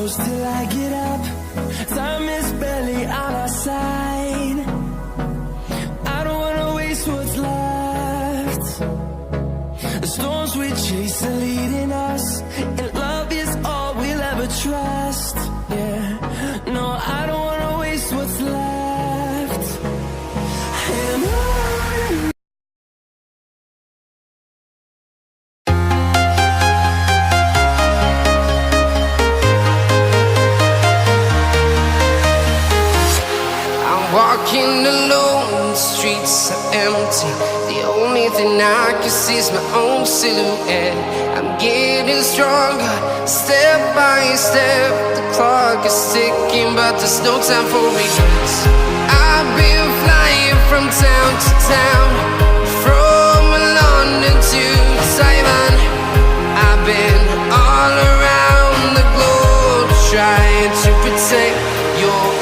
close till I get up. Time is barely on our side. I don't wanna waste what's left. The storms we chase are leading us, and love is all we'll ever trust. Yeah, no, I don't wanna waste what's left. And on. Walking alone, the streets are empty. The only thing I can see is my own silhouette. I'm getting stronger, step by step. The clock is ticking, but there's no time for regrets. I've been flying from town to town, from London to Taiwan. I've been all around the globe, trying to protect your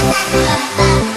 La la la la la.